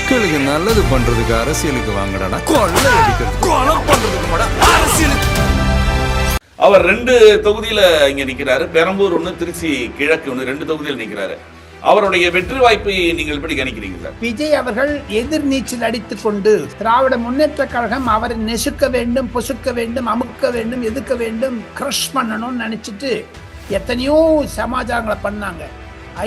மக்களுக்கு நல்லது பண்றதுக்கு அரசியலுக்கு வாங்கடா, கொள்ளை அடிக்கிறது கொலை பண்றதுக்கு கூட அரசியலுக்கு. அவர் 2 தொகுதியில இங்க நிக்கிறாரு. பெரம்பூர் ஒண்ணு, திருச்சி கிழக்கு ஒண்ணு, 2 தொகுதியில் நிக்கிறாரு. அவருடைய வெற்றி வாய்ப்பை நீங்கள் எப்படி கணிக்கிறீங்க சார்? விஜய் அவர்கள் எதிர்நீச்சல் அடித்துக் கொண்டு திராவிட முன்னேற்ற கழகம் அவரை நெசுக்க வேண்டும், பொசுக்க வேண்டும், அமுக்க வேண்டும், எதுக்க வேண்டும், கிரஷ் பண்ணணும்னு நினைச்சிட்டு எத்தனையோ சமாச்சாரங்களை பண்ணாங்க.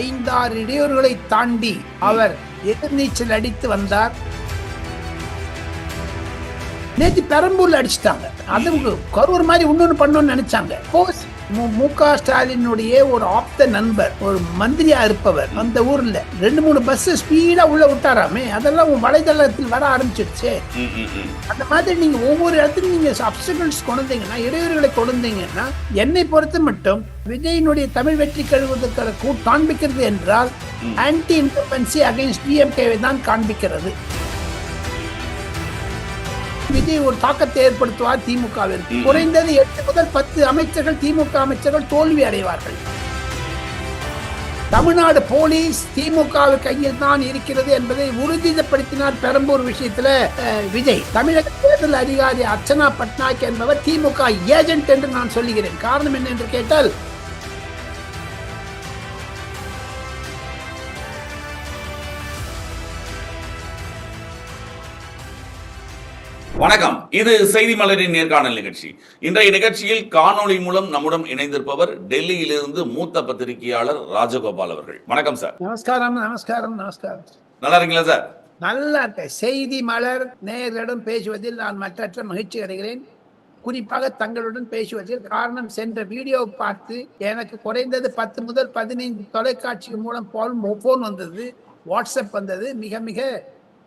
5-6 இடையூறுகளை தாண்டி அவர் எதிர்நீச்சல் அடித்து வந்தார். நேற்று பெரம்பூர்ல அடிச்சுட்டாங்க. அது கரூர் மாதிரி இன்னொன்னு பண்ணணும்னு நினைச்சாங்க. மு.க. ஸ்டாலினுடைய ஒரு ஆப்த நண்பர், ஒரு மந்திரியா இருப்பவர், அந்த ஊர்ல 2-3 பஸ் ஸ்பீடா உள்ள விட்டாராமே, அதெல்லாம் வலைதளத்தில் வர ஆரம்பிச்சிருச்சு. அந்த மாதிரி நீங்க ஒவ்வொரு இடத்துக்கும் நீங்க அப்ஸ்டக்கிள்ஸ் கொண்டீங்கன்னா, இடையூறுகளை கொண்டீங்கன்னா, என்னை பொறுத்து மட்டும் விஜயினுடைய தமிழ் வெற்றி கழுவுவதற்கு காண்பிக்கிறது என்றால் ஆன்டி இன்கம்பன்சி அகைன்ஸ்ட் டிஎம்கேவை தான் காண்பிக்கிறது. விஜய் ஒரு தாக்கத்தை ஏற்படுத்துவார் திமுகவிற்கு. குறைந்தது 8 முதல் 10 அமைச்சர்கள், திமுக அமைச்சர்கள் தோல்வி அடைவார்கள். தமிழ்நாடு போலீஸ் திமுக கையில் தான் இருக்கிறது என்பதை உறுதிப்படுத்தினார் பெரம்பூர் விஷயத்துல விஜய். தமிழக தேர்தல் அதிகாரி அர்ச்சனா பட்நாயக் என்பவர் திமுக ஏஜென்ட் என்று நான் சொல்லுகிறேன். காரணம் என்ன என்று கேட்டால், வணக்கம், இது செய்தி மலரின் நேர்காணல் நிகழ்ச்சி. இன்றைய நிகழ்ச்சியில் காணொளி மூலம் நம்முடன் இணைந்திருப்பவர் டெல்லியிலிருந்து மூத்த பத்திரிகையாளர் ராஜகோபால் அவர்கள். வணக்கம் சார். நமஸ்காரம். நமஸ்காரம். நமஸ்காரம். நல்லா இருக்கீங்களா சார்? நல்லா இருக்க. செய்தி மலர் நேயர்களிடம் பேசுவதில் நான் மற்றற்ற மகிழ்ச்சி அடைகிறேன். குறிப்பாக தங்களுடன் பேசுவதில். காரணம், சென்ற வீடியோ பார்த்து எனக்கு குறைந்தது 10 முதல் 15 தொலைக்காட்சி மூலம் போன் வந்தது, வாட்ஸ்அப் வந்தது. மிக மிக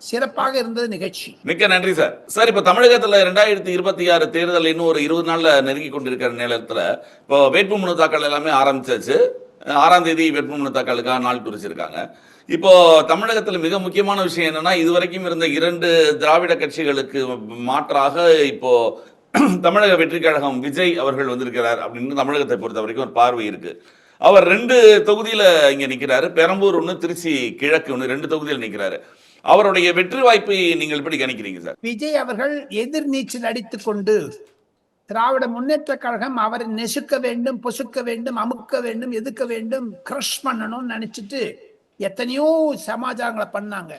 சிறப்பாக இருந்தது நிகழ்ச்சி. மிக்க நன்றி சார். சார், இப்ப தமிழகத்துல 2026 தேர்தல் இன்னும் ஒரு 20 நாள்ல நெருங்கி கொண்டிருக்கிற நேரத்துல இப்போ வேட்புமனு தாக்கல் எல்லாமே ஆரம்பிச்சாச்சு. 6ஆம் தேதி வேட்புமனு தாக்கலுக்காக நாள் குறிச்சிருக்காங்க. இப்போ தமிழகத்துல மிக முக்கியமான விஷயம் என்னன்னா, இதுவரைக்கும் இருந்த 2 திராவிட கட்சிகளுக்கு மாற்றாக இப்போ தமிழக வெற்றி கழகம் விஜய் அவர்கள் வந்திருக்கிறார் அப்படின்னு தமிழகத்தை பொறுத்த வரைக்கும் ஒரு பார்வை இருக்கு. அவர் 2 தொகுதியில இங்க நிக்கிறாரு. பெரம்பூர் ஒண்ணு, திருச்சி கிழக்கு ஒண்ணு, 2 தொகுதியில் நிக்கிறாரு. அவருடைய வெற்றி வாய்ப்பை நீங்கள் எப்படி கணிக்கிறீங்க சார்? விஜய் அவர்கள் எதிர்நீச்சல் அடித்துக் கொண்டு திராவிட முன்னேற்ற கழகம் அவரை நெசுக்க வேண்டும், பொசுக்க வேண்டும், அமுக்க வேண்டும், எதுக்க வேண்டும், கிரஷ் பண்ணணும்னு நினைச்சிட்டு எத்தனையோ சமாச்சாரங்களை பண்ணாங்க.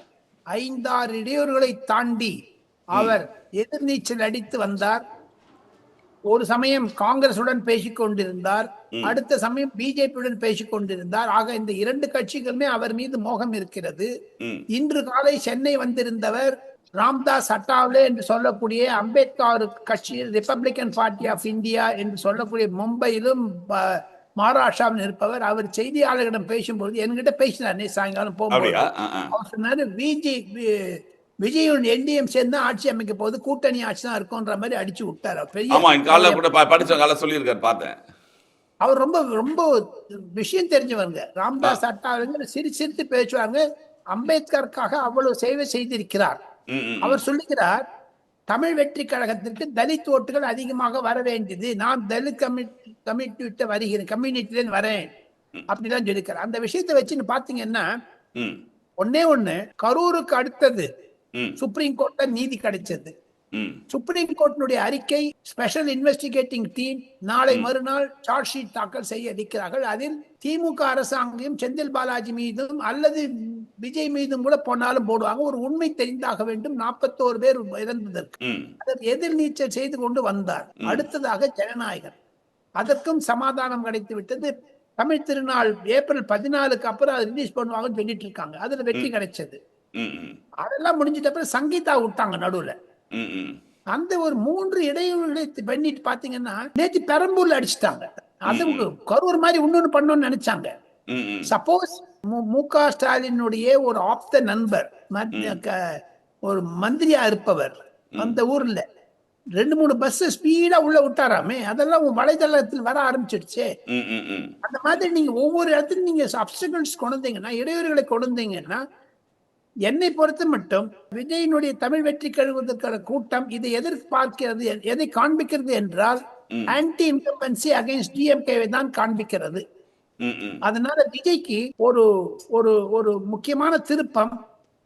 5-6 இடையூறுகளை தாண்டி அவர் எதிர்நீச்சல் அடித்து வந்தார். ஒரு சமயம் காங்கிரசுடன் பேசிக் கொண்டிருந்தார், அடுத்த சமயம் பிஜேபியுடன் பேசிக் கொண்டிருந்தார். ஆக இந்த 2 கட்சிகளுமே அவர் மீது மோகம் இருக்கிறது. இன்று காலை சென்னை வந்திருந்தவர் ராம்தாஸ் அட்டாவலே என்று சொல்லக்கூடிய அம்பேத்கர் கட்சி, ரிப்பப்ளிகன் பார்ட்டி ஆஃப் இந்தியா என்று சொல்லக்கூடிய மும்பையிலும் மகாராஷ்டிராவில் இருப்பவர். அவர் செய்தியாளர்களிடம் பேசும்போது என்கிட்ட பேசினார். சாயங்காலம் போகும்போது அவர் சொன்னாரு, விஜயோட என்டிஎம் சேர்ந்து ஆட்சி அமைக்க போது கூட்டணி ஆட்சி தான் இருக்கும்ன்ற மாதிரி அடிச்சு விட்டார். அவர் ரொம்ப ரொம்ப விஷயம் தெரிஞ்சவங்க. ராம்தாஸ் அட்டாவலே சிரித்து பேசுவாங்க. அம்பேத்கருக்காக அவ்வளவு சேவை செய்திருக்கிறார். அவர் சொல்லுகிறார், தமிழ் வெற்றி கழகத்திற்கு தலித் ஓட்டுகள் அதிகமாக வர வேண்டியது, நான் தலித் கம்யூனிட்டி வருகிறேன், கம்யூனிட்டில வரேன் அப்படிதான் சொல்லிக்கிறார். அந்த விஷயத்தை வச்சு பாத்தீங்கன்னா, ஒண்ணு கரூருக்கு அடுத்தது சுப்ரீம் கோர்ட்ல நீதி கிடைச்சது. சுப்ரீம் கோர்ட்டினுடைய அறிக்கை, ஸ்பெஷல் இன்வெஸ்டிகேட்டிங் டீம் நாளை மறுநாள் சார்ஜ் ஷீட் தாக்கல் செய்ய இருக்கிறார்கள். அதில் திமுக அரசாங்கம் செந்தில் பாலாஜி மீதும் அல்லது விஜய் மீதும் கூட போனாலும் போடுவாங்க. ஒரு உண்மை தெரிந்தாக வேண்டும். 41 பேர் இறந்ததற்கு அதற்கு எதிர்நீச்சல் செய்து கொண்டு வந்தார். அடுத்ததாக ஜனநாயகம், அதற்கும் சமாதானம் கிடைத்து விட்டது. தமிழ் திருநாள் ஏப்ரல் 14க்கு அப்புறம் அதை ரிலீஸ் பண்ணுவாங்கன்னு சொல்லிட்டு இருக்காங்க. அதுல வெற்றி கிடைச்சது. அதெல்லாம் முடிஞ்சிட்ட அப்புறம் சங்கீதா விட்டாங்க நடுவுல. அந்த ஒரு 3 இடையூறுகளை பண்ணிட்டு பாத்தீங்கன்னா, நேற்று பெரம்பூர்ல அடிச்சுட்டாங்க. அது கரூர் மாதிரி இன்னொன்னு பண்ணணும்னு நினைச்சாங்க. சப்போஸ் மு.க. ஸ்டாலினுடைய ஒரு ஆப்த நண்பர், ஒரு மந்திரியா இருப்பவர், அந்த ஊர்ல 2-3 பஸ் ஸ்பீடா உள்ள விட்டாராமே, அதெல்லாம் வலைதளத்தில் வர ஆரம்பிச்சிருச்சு. அந்த மாதிரி நீங்க ஒவ்வொரு இடத்துக்கும் நீங்க அப்ஸ்டக்கிள்ஸ் கொண்டீங்கன்னா, இடையூறுகளை கொண்டீங்கன்னா, என்னை பொறுத்து மட்டும் விஜயினுடைய தமிழ் வெற்றி கழுவுவதற்கான கூட்டம் இதை எதிர்பார்க்கிறது, எதை காண்பிக்கிறது என்றால் ஆன்டி இன்கம்பன்சி அகைன்ஸ்ட் டிஎம்கேவை தான் காண்பிக்கிறது. அதனால விஜய்க்கு ஒரு ஒரு ஒரு முக்கியமான திருப்பம்,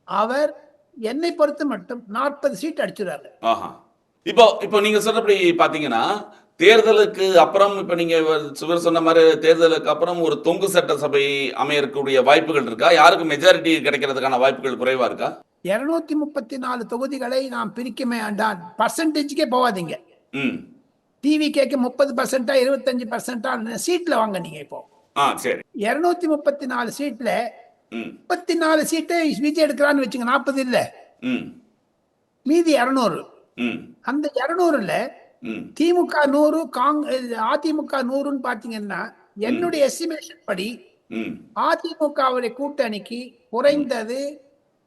அவர் என்னை பொறுத்து மட்டும் 40 சீட் அடிச்சிருவாங்க. ஆஹா. இப்போ இப்போ நீங்க சொல்றபடி பாத்தீங்கன்னா, தேர்தலுக்கு அப்புறம் இப்ப நீங்க சுவர் சொன்ன மாரி தேர்தலுக்கு அப்புறம் ஒரு தொங்கு சட்டசபை அமையக்கூடிய வாய்ப்புகள் இருக்கா? யாருக்கு மெஜாரிட்டி கிடைக்கிறதுக்கான வாய்ப்புகள் குறைவா இருக்கா? 234 தொகுதிகளை நாம் பிரிக்க வேண்டாம். பர்சன்டேஜ்க்கே போகாதீங்க. ம். டிவிகேக்கு 30%, 25% சீட்ல வாங்க நீங்க இப்போ. சரி. 234 சீட்ல ம். 34 சீட்டை விஜய் எடுக்கிறான்னு வச்சுங்க, 40 இல்ல, ம். மீதி 200. ம். அந்த 200ல ம். திமுக 100, அதிமுக 100ன்னு பாத்தீங்கன்னா, என்னுடைய எஸ்டிமேஷன் படி ம். அதிமுகவுடைய கூட்டணிக்கு குறைந்தது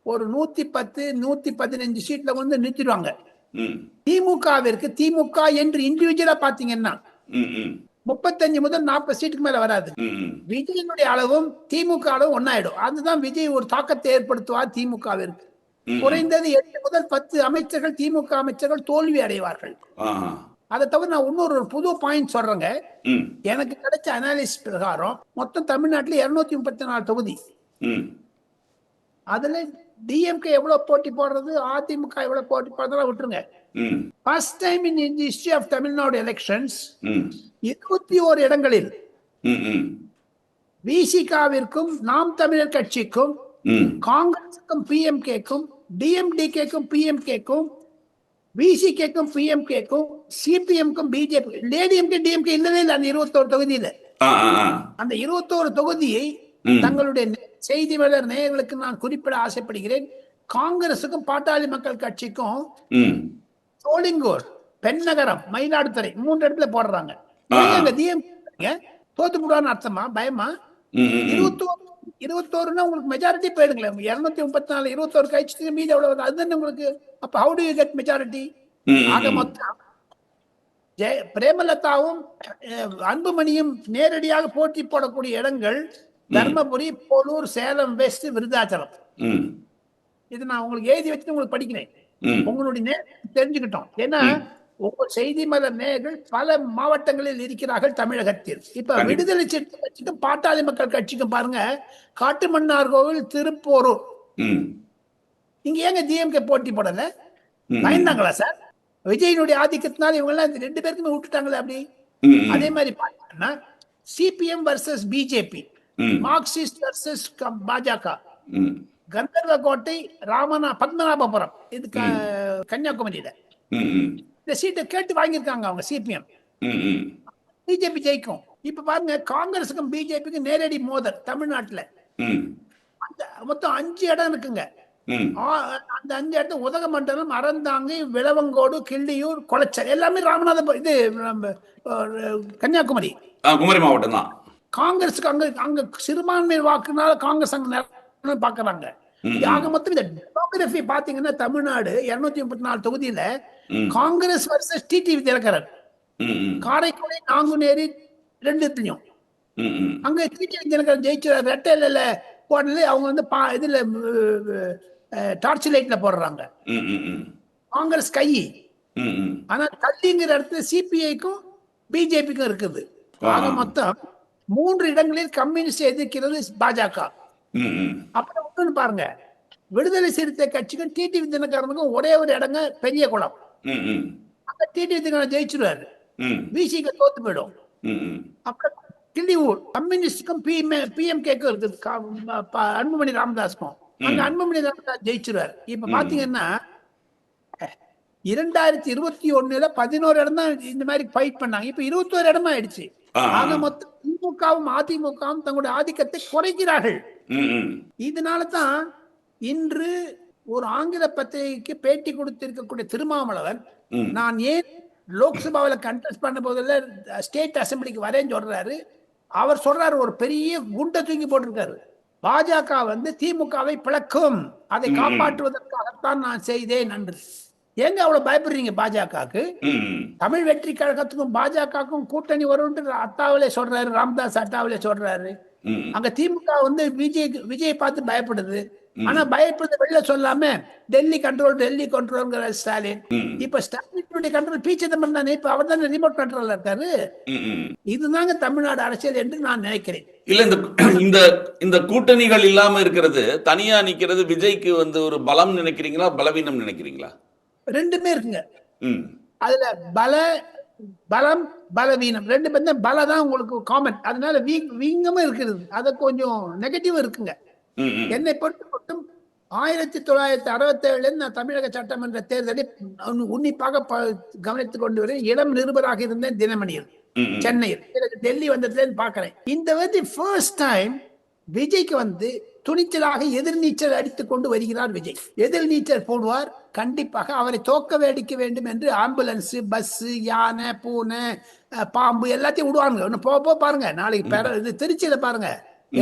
ஒரு 110, 115 சீட்ல வந்து நிறுத்திடுவாங்க. ம். திமுகவிற்கு, திமுக என்று இண்டிவிஜுவலா பாத்தீங்கன்னா ம். ம். 35 முதல் 40 சீட்டுக்கு மேல வராது. ம். விஜயனுடைய அளவும் திமுக அளவும் ஒன்னாயிடும். அதுதான் விஜய் ஒரு தாக்கத்தை ஏற்படுத்துவார் திமுகவிற்கு. ம். குறைந்தது 8 முதல் 10 அமைச்சர்கள், திமுக அமைச்சர்கள் தோல்வி அடைவார்கள். ஆஹா. அதை தவிர நான் இன்னொரு புது பாயிண்ட் சொல்றேங்க. ம். எனக்கு கிடைச்ச அனாலிசிஸ் பிரகாரம் மொத்தம் தமிழ்நாட்டில் 234 தொகுதி. ம். அதுல டிஎம்கே எவ்வளவு போட்டி போடுறது, அதிமுக எவ்வளவு போட்டி போடுறதெல்லாம் விட்டுருங்க. ம். First time in the history of Tamil Nadu elections ம். 21 இடங்களில் ம். ம். விசிகாவிற்கும் நாம் தமிழர் கட்சிக்கும், ம். காங்கிரசுக்கும் பிஎம்கேக்கும், டிஎம்டிகேக்கும் பிஎம்கேக்கும், விசிகேக்கும் பிஎம்கேக்கும், சிபிஎம்க்கும் பிஜேபி, லேடிஎம்கே டிஎம்கே இல்லவே இல்லை அந்த 21 தொகுதியில. அந்த 21 தொகுதியை தங்களுடைய செய்தி மலர் நேயர்களுக்கு நான் குறிப்பிட ஆசைப்படுகிறேன். காங்கிரசுக்கும் பாட்டாளி மக்கள் கட்சிக்கும் சோளிங்கூர், பெண்ணகரம், மயிலாடுதுறை 3 இடத்துல போடுறாங்க. தோத்து போடுவான்னு அர்த்தமா, பயமா? 21 உங்களுக்கு மெஜாரிட்டி போயிடுங்களேன். 234 21 கழிச்சு மீது எவ்வளவு, அதுதான் உங்களுக்கு. அப்ப how to you get majority? ஆக மொத்தம் பிரேமலதாவும் அன்புமணியும் நேரடியாக போட்டி போடக்கூடிய இடங்கள் தர்மபுரி, போலூர், சேலம் வெஸ்ட், விருதாச்சலம். இது நான் உங்களுக்கு எழுதி வச்சு உங்களுக்கு படிக்கிறேன், உங்களுடைய தெரிஞ்சுக்கிட்டோம். ஏன்னா உங்க செய்தி மலர் நேயர்கள் பல மாவட்டங்களில் இருக்கிறார்கள் தமிழகத்தில். இப்ப விடுதலை சிறுத்தை கட்சிக்கும் பாட்டாளி மக்கள் கட்சிக்கும் பாருங்க, காட்டுமன்னார்கோவில், திருப்போரூர், இங்க ஏங்க டிஎம்கே போட்டி போடல? பயந்தாங்களா சார்? விஜயனுடைய ஆதிக்கத்தினால இவங்க எல்லாம் 2 பேருக்குமே விட்டுட்டாங்களே அப்படி. அதே மாதிரி பாத்தீங்கன்னா CPM versus BJP, Marxist versus பாஜக, கந்தர்வகோட்டை, பத்மநாபபுரம், இது கன்னியாகுமரியில இந்த சீட்டை கேட்டு வாங்கியிருக்காங்க அவங்க சிபிஎம். பிஜேபி ஜெயிக்கும். இப்ப பாருங்க, காங்கிரஸுக்கும் பிஜேபிக்கும் நேரடி மோதல் தமிழ்நாட்டுல. மொத்தம் 5 இடம் இருக்குங்க. அந்த 5 இடத்துல உதகமண்டலம், அறந்தாங்கி, விளவங்கோடு, கிள்ளியூர், கொளச்சல் எல்லாமே ராமநாதபுரம், இது கன்னியாகுமரி, குமரி மாவட்டம் தான். காங்கிரஸுக்கு அங்க சிறுபான்மை வாக்குனால காங்கிரஸ் அங்க பாக்குறாங்க. ஆக மொத்தம் இந்த டெமோகிராஃபி பாத்தீங்கன்னா தமிழ்நாடு 234 தொகுதியில காங்கிரஸ் வர்சஸ் டிடிவி தினகரன், காரைக்குடி, நாங்குநேரி 2த்துலயும் அங்க டிடிவி தினகரன் ஜெயிச்சார். ரெட்டையில போடல, அவங்க வந்து இதுல டார்ச் லைட்ல போடுறாங்க. காங்கிரஸ் கை. ஆனா கல்லிங்கிற இடத்துல சிபிஐக்கும் பிஜேபிக்கும் இருக்குது. ஆக மொத்தம் 3 இடங்களில் கம்யூனிஸ்ட் எதிர்க்கிறது பாஜக. அப்புறம் ஒண்ணு பாருங்க, விடுதலை சிறுத்தை கட்சிக்கும் டிடிவி தினகரனுக்கும் ஒரே ஒரு இடங்க பெரிய குளம். அங்க டிடிவி தினகரன் ஜெயிச்சிருவாரு, விசிக்கு தோத்து போயிடும். அப்புறம் கிள்ளியூர் கம்யூனிஸ்டுக்கும் பிஎம்கேக்கும் இருக்குது, அன்புமணி ராமதாஸ்க்கும். அங்க அன்புமணி ராமதாஸ் ஜெயிச்சிருவாரு. இப்ப பாத்தீங்கன்னா 2021 11 இடம் தான் இந்த மாதிரி ஃபைட் பண்ணாங்க. இப்ப 21 இடமா ஆயிடுச்சு. ஆக மொத்தம் திமுகவும் அதிமுகவும் தங்களுடைய ஆதிக்கத்தை குறைக்கிறார்கள். இதனால தான் இன்று ஒரு ஆங்கில பத்திரிகைக்கு பேட்டி கொடுத்திருக்கக்கூடிய திருமாவளவன், நான் ஏன் லோக்சபாவில் கண்டெஸ்ட் பண்ண போதில் ஸ்டேட் அசம்பிளிக்கு வரேன்னு சொல்றாரு. அவர் சொல்றாரு, ஒரு பெரிய குண்டை தூக்கி போட்டிருக்காரு, பாஜக வந்து திமுகவை பிளக்கும், அதை காப்பாற்றுவதற்காகத்தான் நான் செய்தேன் என்று. ஏங்க அவ்வளவு பயப்படுறீங்க பாஜகவுக்கு? தமிழ் வெற்றி கழகத்துக்கும் பாஜகவுக்கும் கூட்டணி வரும் அத்தாவிலே சொல்றாரு, ராமதாஸ் அத்தாவிலே சொல்றாரு. அங்க திமுக வந்து விஜயை பார்த்து பயப்படுது. ஆனா பயப்படுறது வெளில சொல்லாம டெல்லி கண்ட்ரோல்ங்கிற ஸ்டாலின். இப்ப ஸ்டாலினுடைய கண்ட்ரோல் பி. சிதம்பரம் தானே, இப்ப அவர் தானே ரிமோட் கண்ட்ரோல்ல இருக்காரு. இதுதாங்க தமிழ்நாடு அரசியல் என்று நான் நினைக்கிறேன். இல்ல இந்த இந்த கூட்டணிகள் இல்லாம இருக்கிறது, தனியா நிக்கிறது விஜய்க்கு வந்து ஒரு பலம் நினைக்கிறீங்களா, பலவீனம் நினைக்கிறீங்களா? ரெண்டுமே இருக்குங்க. அதுல பலம் பலவீனம் ரெண்டு பேரும். பல தான் உங்களுக்கு காமன், அதனால வீங்கமும் இருக்கிறது, அது கொஞ்சம் நெகட்டிவ் இருக்குங்க. என்னை பொறுத்த மட்டும் 1967 நான் தமிழக சட்டமன்ற தேர்தலை உன்னிப்பாக கவனித்துக் கொண்டு வரேன். இளம் நிருபராக இருந்தேன் தினமணியில், சென்னையில். டெல்லி வந்ததுல பாக்குறேன். இந்த வந்து ஃபர்ஸ்ட் டைம் விஜய்க்கு வந்து துணிச்சலாக எதிர்நீச்சல் அடித்துக் கொண்டு வருகிறார் விஜய். எதிர்நீச்சல் போடுவார் கண்டிப்பாக. அவரை தோக்க வேடிக்க வேண்டும் என்று ஆம்புலன்ஸ், பஸ், யானை, பூனை, பாம்பு எல்லாத்தையும் விடுவாங்க. ஒன்னு போக பாருங்க, நாளைக்கு திருச்சியில பாருங்க,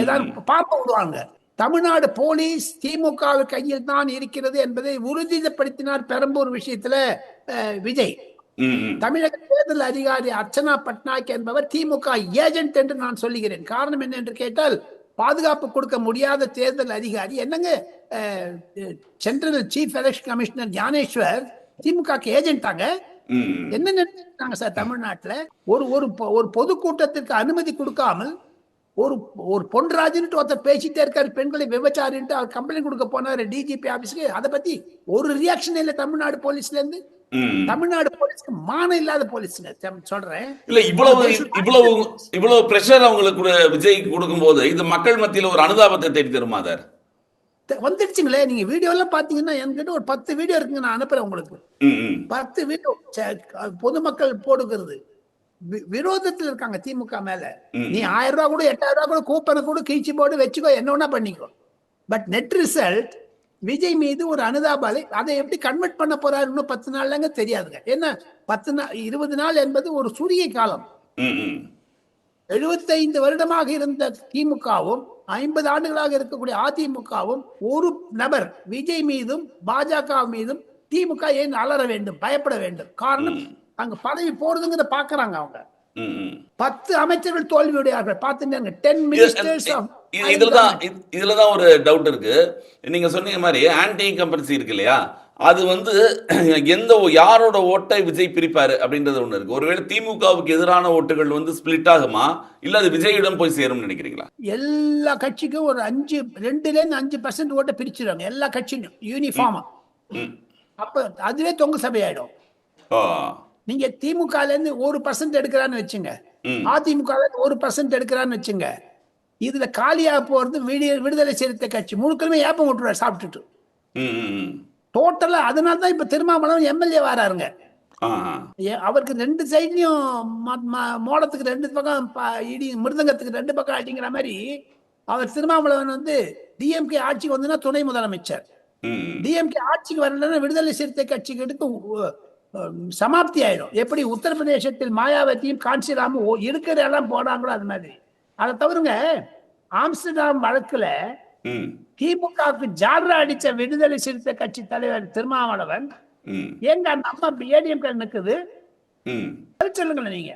ஏதாவது பாம்பு விடுவாங்க. தமிழ்நாடு போலீஸ் திமுக கையில் தான் இருக்கிறது என்பதை உறுதிப்படுத்தினார் பெரம்பூர் விஷயத்துல விஜய். தமிழக தேர்தல் அதிகாரி அர்ச்சனா பட்நாயக் என்பவர் திமுக ஏஜென்ட் என்று நான் சொல்லுகிறேன். காரணம் என்ன என்று கேட்டால், பாதுகாப்பு கொடுக்க முடியாத தேர்தல் அதிகாரி என்னங்க, central chief election commissioner Gyaneshwar DMK ஏஜென்டாங்க. என்ன நினைச்சாங்க சார், தமிழ்நாட்டுல ஒரு பொதுக்கூட்டத்திற்கு அனுமதி கொடுக்காமல் ஒரு பொன்ராஜன் ஒருத்தர் பேசிட்டே இருக்காரு, பெண்களை விபச்சாரின்ட்டு அவர் கம்ப்ளைண்ட் கொடுக்க போனாரு டிஜிபி ஆபீஸ்க்கு. அதை பத்தி ஒரு ரியாக்ஷன் இல்ல தமிழ்நாடு போலீஸ்ல இருந்து. தமிழ்நாடு போலீஸ்க்கு மானம் இல்லாத போலீஸ்ங்க சொல்றேன். இல்ல இவ்வளவு பிரஷர் அவங்களுக்கு விஜய் கொடுக்கும் போது இது மக்கள் மத்தியில ஒரு அனுதாபத்தை தேடி தருமா? சார் வந்துடுச்சுங்களே, நீங்க வீடியோ எல்லாம் பாத்தீங்கன்னா என்கிட்ட ஒரு 10 வீடியோ இருக்குங்க, நான் அனுப்புறேன் உங்களுக்கு. 10 வீடியோ பொதுமக்கள் போடுகிறது. விரோதத்தில் இருக்காங்க திமுக மேல. நீ 1000 ரூபாய் கூட 8000 ரூபாய் கூட கூப்பனை கூட கிழிச்சு போட்டு வச்சுக்கோ, என்ன வேணா பண்ணிக்கோ. பட் நெட் ரிசல்ட் விஜய் மீது ஒரு அனுதாபாலை. அதை எப்படி கன்வெர்ட் பண்ண போறாரு இன்னும் 10 நாள்லங்க தெரியாதுங்க. ஏன்னா 10 நாள் 20 நாள் என்பது ஒரு சுரிய காலம். 75 வருடமாக இருந்த திமுகவும் 50 ஆண்டுகளாக இருக்கக்கூடிய அதிமுகவும் ஒரு நபர் விஜய் மீதும் பாஜக மீதும் திமுக ஏன் அலற வேண்டும், பயப்பட வேண்டும்? காரணம், அங்க பதவி போடுதுங்கிறத பாக்குறாங்க அவங்க. 10 அமைச்சர்கள் தோல்வியுடையார்கள் பார்த்துட்டாங்க. 10 மினிஸ்டர்ஸ். இதுலதான் ஒரு டவுட் இருக்கு. நீங்க சொன்னீங்க மாதிரி ஆன்டி கம்பல்சி இருக்கு இல்லையா, அது வந்து யாரோட ஓட்டை விஜய் பிரிப்பாரு அப்படின்றது ஒண்ணு இருக்கு. ஒருவேளை திமுகவுக்கு எதிரான ஓட்டுகள் வந்து ஸ்பிளிட் ஆகுமா, இல்ல அது விஜயிடம் போய் சேரும் நினைக்கிறீங்களா? எல்லா கட்சிக்கும் ஒரு 2-5% ஓட்டை பிரிச்சிருவாங்க, எல்லா கட்சியும் யூனிஃபார்மா. அப்ப அதுவே தொங்கு சபையாயிடும். நீங்க திமுக இருந்து 1% எடுக்கிறான்னு வச்சுங்க, அதிமுக 1% எடுக்கிறான்னு வச்சுங்க, இதுல காலியா போறது விடுதலை சிறுத்தை கட்சி முழுக்கலுமே ஏப்பம் விட்டுருவாரு சாப்பிட்டுட்டு டோட்டலா. அதனாலதான் இப்ப திருமாவளவன் எம்எல்ஏ வராருங்க. அவருக்கு 2 சைட்லயும் மோடத்துக்கு 2 பக்கம் இடி, மிருதங்கத்துக்கு 2 பக்கம் அடிங்கிற மாதிரி அவர் திருமாவளவன் வந்து டிஎம்கே ஆட்சிக்கு வந்துன்னா துணை முதலமைச்சர், டிஎம்கே ஆட்சிக்கு வரலன்னா விடுதலை சிறுத்தை கட்சிக்கு சமாப்தி ஆயிடும். எப்படி உத்தரப்பிரதேசத்தில் மாயாவதியும் காஞ்சிராமும் இருக்கிற எல்லாம் போனாங்களோ அது மாதிரி. அதை தவிரங்க, ஆம்ஸ்டர்டாம் வழக்குல திமுகவுக்கு ஜால்ரா அடிச்ச விடுதலை சிறுத்தை கட்சி தலைவர் திருமாவளவன் எங்க நம்ம ஏடிஎம்கே நிக்குது சொல்லுங்களேன். நீங்க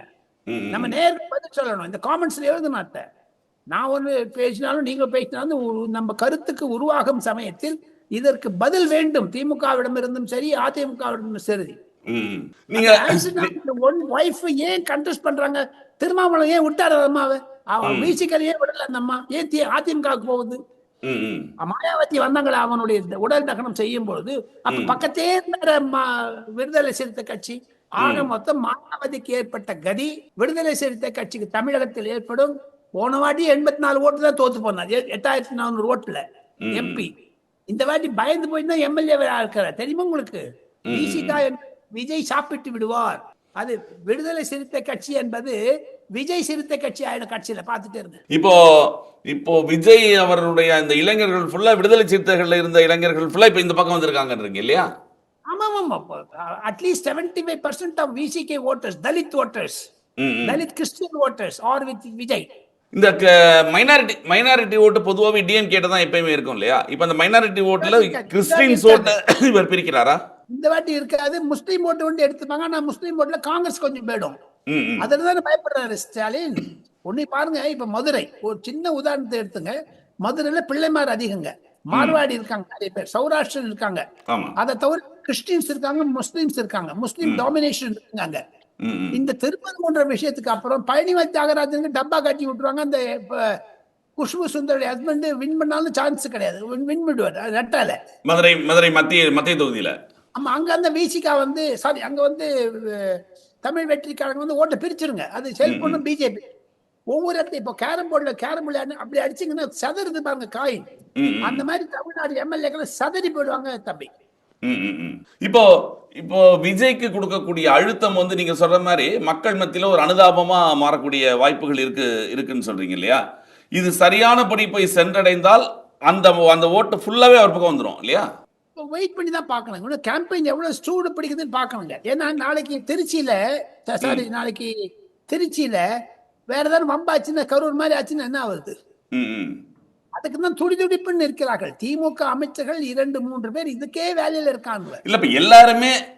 நம்ம நேருக்கு பதில் சொல்லணும். இந்த காமெண்ட்ஸ்ல எழுதுனாத்த நான் ஒண்ணு பேசினாலும் நீங்க பேசினாலும் நம்ம கருத்துக்கு உருவாகும் சமயத்தில் இதற்கு பதில் வேண்டும். திமுகவிடம் இருந்தும் சரி, அதிமுகவிடம் சரி. ஏன் கண்டெஸ்ட் பண்றாங்க? திருமாவளவன் ஏன் விட்டாரு அம்மாவை? அவன் மியூசிக்கல் ஏன் விடல? அந்த அம்மா ஏன் அதிமுகவுக்கு போகுது? மாயாவதி வந்தாங்களே அவனுடைய உடல் தகனம் செய்யும் பொழுது, அப்ப பக்கத்தே இருந்த விடுதலை சிறுத்தை கட்சி. ஆக மொத்தம் மாயாவதிக்கு ஏற்பட்ட கதி விடுதலை சிறுத்தை கட்சிக்கு தமிழகத்தில் ஏற்படும். போன வாட்டி 84 ஓட்டு தான் தோத்து போனார், 8400 ஓட்டுல எம்பி. இந்த வாட்டி பயந்து போய் தான் எம்எல்ஏ இருக்கிறார். தெரியுமா உங்களுக்கு? விஜய் சாப்பிட்டு விடுவார். அது விடுதலை சிறுத்தை கட்சி என்பது விஜய் சிறுத்தை கட்சி ஆயிடும் கட்சியில. பாத்துட்டே இருந்து இப்போ விஜய் அவருடைய இந்த இளைஞர்கள் ஃபுல்லா விடுதலை சிறுத்தைகள்ல இருந்த இளைஞர்கள் ஃபுல்லா இப்ப இந்த பக்கம் வந்திருக்காங்க இல்லையா? ஆமா ஆமா. At least 75% of VCK voters, Dalit voters, Dalit Christian voters are with Vijay. இந்த மைனாரிட்டி ஓட்டு பொதுவாகவே டிஎம்கே தான் எப்பயுமே இருக்கும் இல்லையா? இப்ப அந்த மைனாரிட்டி ஓட்டுல கிறிஸ்டியன்ஸ் ஓட்டை இவர் பிரிக்கிறாரா? இந்த வாட்டி இருக்காது. முஸ்லீம் ஓட்டு வந்து எடுத்துப்பாங்க. ஆனா முஸ்லீம் ஓட்டுல காங்கிரஸ் கொஞ்சம் போயிடும். அதுலதான் பயப்படுறாரு ஸ்டாலின். ஒண்ணு பாருங்க, இப்ப மதுரை ஒரு சின்ன உதாரணத்தை எடுத்துங்க. மதுரையில பிள்ளைமார் அதிகங்க, மார்வாடி இருக்காங்க நிறைய பேர், சௌராஷ்டிரன் இருக்காங்க. ஆமா. அதை தவிர கிறிஸ்டின்ஸ் இருக்காங்க, முஸ்லிம்ஸ் இருக்காங்க, முஸ்லிம் டாமினேஷன் இருக்காங்க. ம், ம். இந்த திருப்பரங்குன்ற விஷயத்துக்கு அப்புறம் பழனிவேல் தியாகராஜனுக்கு டப்பா கட்டி விட்டுருவாங்க. அந்த குஷ்பு சுந்தருடைய ஹஸ்பண்ட் வின் பண்ணாலும் சான்ஸ் கிடையாது, வின் பண்ணுவார் ரெட்டால. மதுரை மத்திய தொகுதியில. ஆமா, அங்க அந்த விசிகா வந்து சாரி, அங்க வந்து தமிழ் வெற்றிக்காரங்க வந்து ஓட்டை பிரிச்சிருங்க. அது செல்ஃப் பண்ணும் பிஜேபி. ஒவ்வொரு இடத்துல இப்போ கேரம் போர்டு அப்படி அடிச்சிங்கன்னா சதறுது பாருங்க காயின். அந்த மாதிரி தமிழ்நாடு எம்எல்ஏக்களை சதறி போயிடுவாங்க தம்பி. இப்போ இப்போ விஜய்க்கு கொடுக்கக்கூடிய அழுத்தம் வந்து நீங்க சொல்ற மாதிரி மக்கள் மத்தியில ஒரு அனுதாபமா மாறக்கூடிய வாய்ப்புகள் இருக்குன்னு சொல்றீங்க இல்லையா? இது சரியானபடி போய் சென்றடைந்தால் அந்த ஓட்டு ஃபுல்லாவே அவர் பக்கம் வந்துடும் இல்லையா? வெயிட் பண்ணி தான் பார்க்கணும். இன்னும் கேம்பெயின் எவ்வளவு சூடு பிடிக்குதுன்னு பார்க்கணுங்க. ஏன்னா நாளைக்கு திருச்சியில வேற ஏதாவது வம்பாச்சுன்னா, கரூர் மாதிரி ஆச்சுன்னா என்ன ஆகுது? அதுக்கு தான் துடிதுடிப்புன்னு இருக்கிறார்கள் திமுக அமைச்சர்கள் 2-3 பேர் இதுக்கே வேலையில இருக்காங்க. இல்ல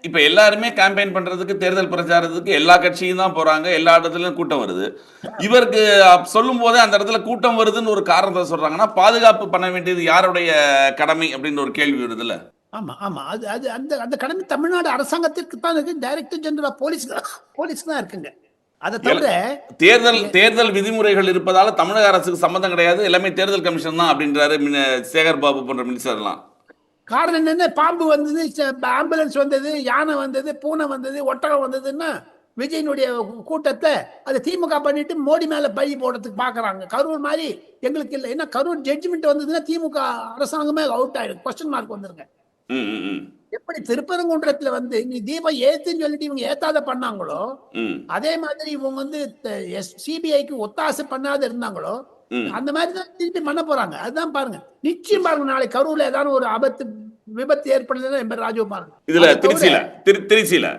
இப்ப எல்லாருமே கேம்பெயின் பண்றதுக்கு, தேர்தல் பிரச்சாரத்துக்கு எல்லா கட்சியும் தான் போறாங்க, எல்லா இடத்துலயும் கூட்டம் வருது. இவருக்கு சொல்லும் போதே அந்த இடத்துல கூட்டம் வருதுன்னு ஒரு காரணத்தை சொல்றாங்கன்னா, பாதுகாப்பு பண்ண வேண்டியது யாருடைய கடமை அப்படின்னு ஒரு கேள்வி வருதுல்ல? ஆமா ஆமா, அது அது அந்த அந்த கடமை தமிழ்நாடு அரசாங்கத்திற்கு தான் இருக்கு. டைரக்டர் ஜெனரல் ஆஃப் போலீஸ் தான் இருக்குங்க. அதை தவிர தேர்தல் விதிமுறைகள் இருப்பதால தமிழக அரசுக்கு சம்பந்தம் கிடையாது, எல்லாமே தேர்தல் கமிஷன் தான் அப்படின்றாரு சேகர் பாபு போன்ற மினிஸ்டர்லாம். காரணம் என்னன்னா, பாம்பு வந்தது, ஆம்புலன்ஸ் வந்தது, யானை வந்தது, பூனை வந்தது, ஒட்டகம் வந்ததுன்னா விஜயனுடைய கூட்டத்தை அதை திமுக பண்ணிட்டு மோடி மேல பழி போடுறதுக்கு பாக்குறாங்க. கரூர் மாதிரி எங்களுக்கு இல்லை. ஏன்னா கரூர் ஜட்ஜ்மெண்ட் வந்ததுன்னா திமுக அரசாங்கமே அவுட் ஆயிடும், கொஸ்டின் மார்க் வந்துருங்க. எப்படி திருப்பரங்குன்றத்துல வந்து நீ தீபம் ஏத்துன்னு சொல்லிட்டு இவங்க ஏத்தாத பண்ணாங்களோ, அதே மாதிரி இவங்க வந்து சிபிஐக்கு ஒத்தாசை பண்ணாத இருந்தாங்களோ, அந்த மாதிரி தான் திருப்பி பண்ண போறாங்க. அதுதான் பாருங்க, நிச்சயம் பாருங்க, நாளை கரூர்ல ஏதாவது ஒரு விபத்து ஏற்படுதுன்னா ராஜு பாருங்க. இதுல திருச்சியில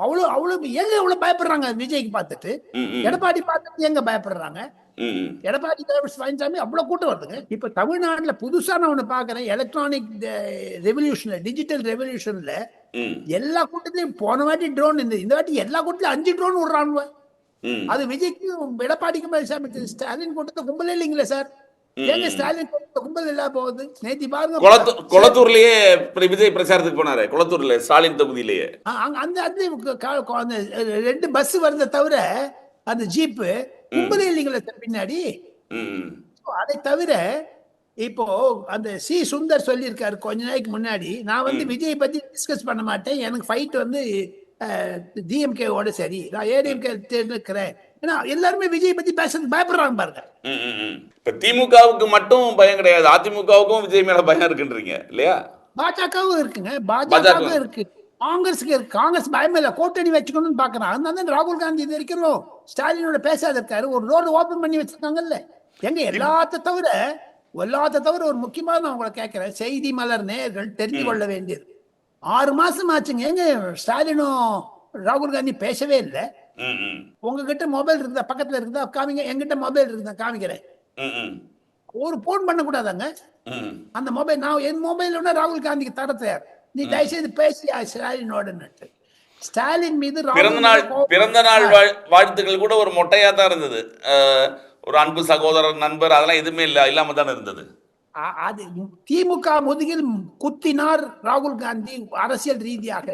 அவ்வளவு எவ்வளவு பயப்படுறாங்க விஜய்க்கு பார்த்துட்டு. எடப்பாடி பார்த்துட்டு எங்க பயப்படுறாங்க? எடப்பாடி பழனிசாமி அவ்வளவு கூட்டம் வருதுங்க. இப்ப தமிழ்நாட்டுல புதுசா நான் ஒண்ணு பாக்குறேன், எலக்ட்ரானிக் ரெவல்யூஷன்ல, டிஜிட்டல் ரெவல்யூஷன்ல எல்லா கூட்டத்திலையும் போன வாட்டி ட்ரோன், இந்த வாட்டி எல்லா கூட்டத்திலும் 5 ட்ரோன் விடுறானுவ. அது விஜய்க்கு எடப்பாடிக்கு பழனிசாமி ஸ்டாலின் கூட்டத்தை கும்பலே இல்லைங்களே சார். ஏங்க ஸ்டாலின் கூட்டத்தை கும்பல் இல்லா போகுது? நேத்தி பாருங்க, கொளத்தூர்லயே விஜய் பிரச்சாரத்துக்கு போனாரு, கொளத்தூர்ல ஸ்டாலின் தொகுதியிலேயே. அந்த 2 பஸ் வருதை தவிர அந்த ஜீப்பு கும்பலே இல்லைங்களே பின்னாடி. அதை தவிர இப்போ அந்த சி சுந்தர் சொல்லியிருக்காரு கொஞ்ச நாளைக்கு முன்னாடி, நான் வந்து விஜய் பத்தி டிஸ்கஸ் பண்ண மாட்டேன், எனக்கு ஃபைட் வந்து டிஎம்கேவோட சரி, நான் ஏடிஎம்கே தேர்ந்தெடுக்கிறேன். ஏன்னா எல்லாருமே விஜய் பத்தி பேசுறது பயப்படுறாங்க பாருங்க. இப்ப திமுகவுக்கு மட்டும் பயம் கிடையாது, அதிமுகவுக்கும் விஜய் மேல பயம் இருக்குன்றீங்க இல்லையா? பாஜகவும் இருக்குங்க, பாஜகவும் இருக்கு, காங்கிரஸுக்கு இருக்கு. காங்கிரஸ் பயம் இல்ல, கூட்டணி வச்சுக்கணும்னு பாக்குறாங்க. அதனால ராகுல் காந்தி இது வரைக்கும் ஸ்டாலினோட பேசாத இருக்காரு. ஒரு ரோடு ஓபன் பண்ணி வச்சிருக்காங்கல்ல. எங்க எல்லாத்த தவிர ஒரு முக்கியமான நான் உங்களை கேட்கிறேன், செய்தி மலர் நேயர்கள் தெரிந்து கொள்ள வேண்டியது, 6 மாசம் ஆச்சுங்க, எங்க ஸ்டாலினும் ராகுல் காந்தி பேசவே இல்லை. உங்ககிட்ட மொபைல் இருக்குதா? பக்கத்துல இருக்குதா? காமிங்க. என்கிட்ட மொபைல் இருக்குதா? காமிக்கிறேன். ஒரு போன் பண்ண கூடாதாங்க அந்த மொபைல்? நான் என் மொபைல் ராகுல் காந்திக்கு தர தயார். நீ தயவுசெய்து பேசியா ஸ்டாலினோட. ஸ்டாலின் மீது பிறந்த நாள் வாழ்த்துக்கள் கூட ஒரு மொட்டையா தான் இருந்தது. ஒரு அன்பு சகோதரர், நண்பர், அதெல்லாம் எதுவுமே இல்லாம தானே இருந்தது. அது திமுக முதுகில் குத்தினார் ராகுல் காந்தி அரசியல் ரீதியாக.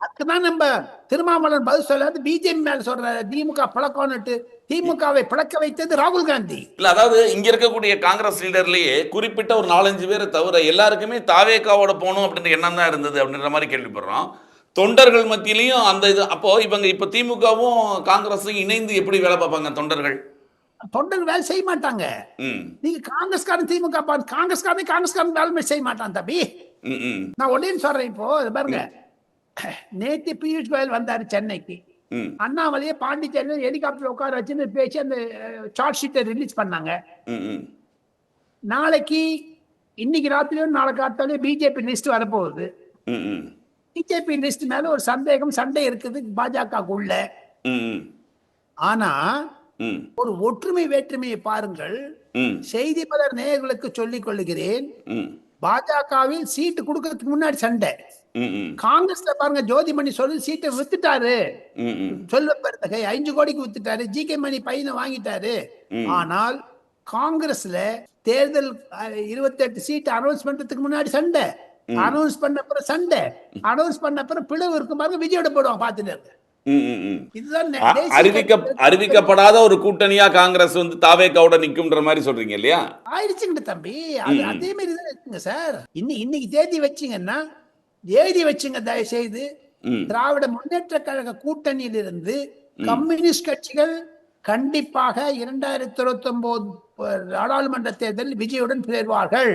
அதுக்குதான் நம்ம திருமாவளவன் பதில் சொல்லாது, பிஜேபி மேல சொல்றாரு திமுக பழக்கம்னுட்டு. திமுகவை பழக்க வைத்தது ராகுல் காந்தி இல்ல. அதாவது இங்க இருக்கக்கூடிய காங்கிரஸ் லீடர்லயே குறிப்பிட்ட ஒரு 4-5 பேரை தவிர எல்லாருக்குமே தாவேகாவோட போகணும் அப்படின்ற எண்ணம் தான் இருந்தது அப்படின்ற மாதிரி கேள்விப்படுறோம். தொண்டர்கள் மத்தியிலையும் அந்த இது. அப்போ இப்ப திமுகவும் காங்கிரஸும் இணைந்து எப்படி வேலை பார்ப்பாங்க? தொண்டர்கள் வேலை செய்ய மாட்டாங்க. நீங்க காங்கிரஸ்காரன் திமுக காங்கிரஸ்காரன் வேலை செய்ய மாட்டான் தம்பி. நான் உடனே சொல்றேன், இப்போ பாருங்க, நேற்று பியூஷ் கோயல் வந்தாரு சென்னைக்கு. அண்ணாமலையே பாண்டிச்சேரியில் ஹெலிகாப்டர் உட்கார வச்சு பேசி அந்த சார்ட் ஷீட்டை ரிலீஸ் பண்ணாங்க. நாளைக்கு இன்னைக்கு ராத்திரியும் நாளைக்கு காத்தாலே பிஜேபி லிஸ்ட் வரப்போகுது. பிஜேபி லிஸ்ட் மேல ஒரு சண்டை இருக்குது பாஜகக்குள்ள. ஆனா ஒரு ஒற்றுமை வேற்றுமையை பாருங்கள். செய்தி மலர் நேயர்களுக்கு சொல்லிக் கொள்ளுகிறேன், பாஜகவில் சீட்டு கொடுக்கறதுக்கு முன்னாடி சண்டை, ம், ம், காங்கிரஸ்ல பாருங்க ஜோதிமணி சொல்லி சீட்டை வித்துட்டாரு. ம், ம், சொல்ல பெருந்தகை 5 கோடிக்கு வித்துட்டாரு. ஜி.கே. மணி பையனை வாங்கிட்டாரு. ம். ஆனால் காங்கிரஸ்ல தேர்தல் 28 சீட் அனௌன்ஸ் பண்றதுக்கு முன்னாடி சண்டை, அனௌன்ஸ் பண்ண அப்புறம் சண்டை, அனௌன்ஸ் பண்ண அப்புறம் பிளவு இருக்கும் பாருங்க, விஜயோட போடுவாங்க பாத்துட்டு இருக்கு. ம், ம், ம். இதுதான் அறிவிக்கப்படாத ஒரு கூட்டணியா காங்கிரஸ் வந்து தாவேக்காவோட நிக்கும்ன்ற மாதிரி சொல்றீங்க இல்லையா? ஆயிடுச்சுங்க தம்பி. அது அதே மாதிரி தான் இருக்குங்க சார். இன்னைக்கு தேதி வச்சீங்கன்னா எழுதி வச்சுங்க தயவு செய்து. ம். திராவிட முன்னேற்ற கழக கூட்டணியில் இருந்து கம்யூனிஸ்ட் கட்சிகள் கண்டிப்பாக 2029 நாடாளுமன்ற தேர்தலில் விஜயுடன் சேர்வார்கள்.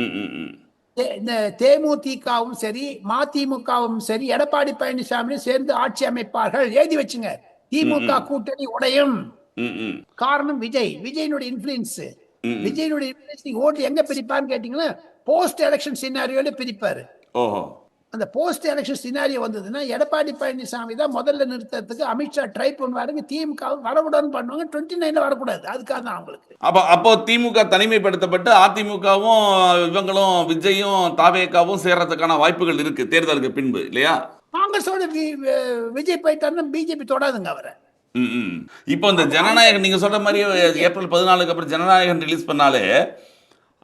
ம், ம், ம். இந்த தேமுதிகவும் சரி மதிமுகவும் சரி எடப்பாடி பழனிசாமி சேர்ந்து ஆட்சி அமைப்பார்கள். எழுதி வச்சுங்க. திமுக கூட்டணி உடையும். ம், ம். காரணம் விஜயனுடைய இன்ஃபுளுன்ஸ். ம். விஜயனுடைய இன்ஃபுளுன்ஸ் ஓட்டு எங்க பிரிப்பான்னு கேட்டீங்கன்னா போஸ்ட் எலெக்ஷன் சினாரியோல பிரிப்பாரு. ஓஹோ. அந்த போஸ்ட் எலெக்ஷன் சினாரியோ வந்ததுன்னா எடப்பாடி பழனிசாமி தான் முதல்ல நிறுத்தத்துக்கு அமித்ஷா ட்ரை பண்ணுவாருங்க. திமுக வரவுடன் பண்ணுவாங்க. 29 வரக்கூடாது. அதுக்காக தான் அவங்களுக்கு. அப்போ திமுக தனிமைப்படுத்தப்பட்டு அதிமுகவும் இவங்களும் விஜயும் தாவேக்காவும் சேர்றதுக்கான வாய்ப்புகள் இருக்கு தேர்தலுக்கு பின்பு இல்லையா? காங்கிரஸோட விஜய் போயிட்டாருன்னா பிஜேபி தொடாதுங்க அவரை. ம், ம். இப்போ இந்த ஜனநாயகன் நீங்க சொல்ற மாதிரி ஏப்ரல் 14க்கு அப்புறம் ஜனநாயகன் ரிலீஸ் பண்ணாலே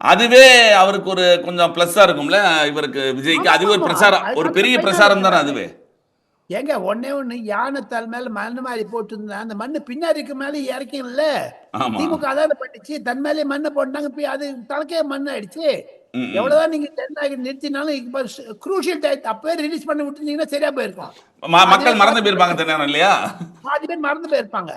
அதுவே அவருக்கு ஒரு கொஞ்சம் பிளஸ்ஸா இருக்கும்ல இவருக்கு விஜய்க்கு. அதுவே ஒரு பிரச்சாரம், ஒரு பெரிய பிரச்சாரம் தானே அதுவே. ஏங்க ஒண்ணு யானை தல் மேல மண்ணு மாதிரி போட்டு அந்த மண்ணு பின்னாடிக்கு மேல இறக்கல. ஆமா. திமுக அதான் பண்ணிச்சு. தன் மேலே மண்ணை போட்டாங்க. அது தலைக்கே மண்ணு ஆயிடுச்சு. ம், ம். எவ்வளவுதான் நீங்க ஜனநாயகம் நிறுத்தினாலும் குரூஷியல் டைம் அப்பவே ரிலீஸ் பண்ணி விட்டுருந்தீங்கன்னா சரியா போயிருக்கும். மக்கள் மறந்து போயிருப்பாங்க தெரியும் இல்லையா? பாதி பேர் மறந்து போயிருப்பாங்க.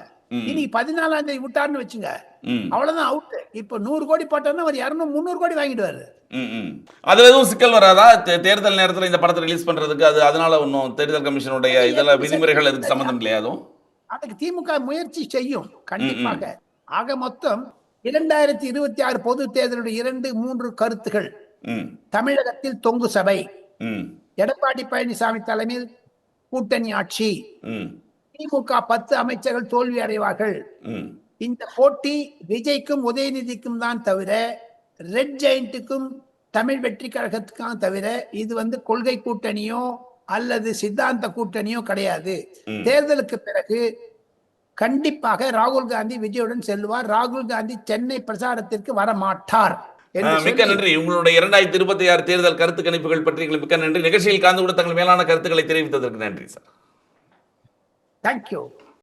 இன்னைக்கு 14ஆம் தேதி விட்டாருன்னு வச்சுங்க, ம். அவ்வளவுதான் அவுட். இப்ப 100 கோடி போட்டாருன்னா ஒரு 200-300 கோடி வாங்கிடுவாரு. ம், ம். அதுல எதுவும் சிக்கல் வராதா தேர்தல் நேரத்துல இந்த படத்தை ரிலீஸ் பண்றதுக்கு? அதனால ஒன்றும் தேர்தல் கமிஷனுடைய இதெல்லாம் விதிமுறைகள் எதுக்கு சம்பந்தம் இல்லையா? அதுவும் அதுக்கு திமுக முயற்சி செய்யும் கண்டிப்பாக. ஆக மொத்தம் 2026 பொது தேர்தலுடைய 2-3 கருத்துகள். ம், தமிழகத்தில் தொங்கு சபை, ம், எடப்பாடி பழனிசாமி தலைமையில் கூட்டணி ஆட்சி, ம், திமுக 10 அமைச்சர்கள் தோல்வி அடைவார்கள். ம். இந்த போட்டி விஜய்க்கும் உதயநிதிக்கும் தான் தவிர ரெட் ஜெயண்ட்டுக்கும் தமிழ் வெற்றி கழகத்துக்கும் தவிர இது கொள்கை கூட்டணியோ அல்லது சித்தாந்த கூட்டணியோ கிடையாது. தேர்தலுக்கு பிறகு கண்டிப்பாக ராகுல் காந்தி விஜயுடன் செல்வார். ராகுல் காந்தி சென்னை பிரச்சாரத்திற்கு வர மாட்டார். மிக்க நன்றி. உங்களுடைய 2026 தேர்தல் கருத்து கணிப்புகள் பற்றி எங்களுக்கு மிக்க நன்றி. நிகழ்ச்சியில் கலந்து கூட தங்கள் மேலான கருத்துக்களை தெரிவித்ததற்கு நன்றி சார். தேங்க்யூ.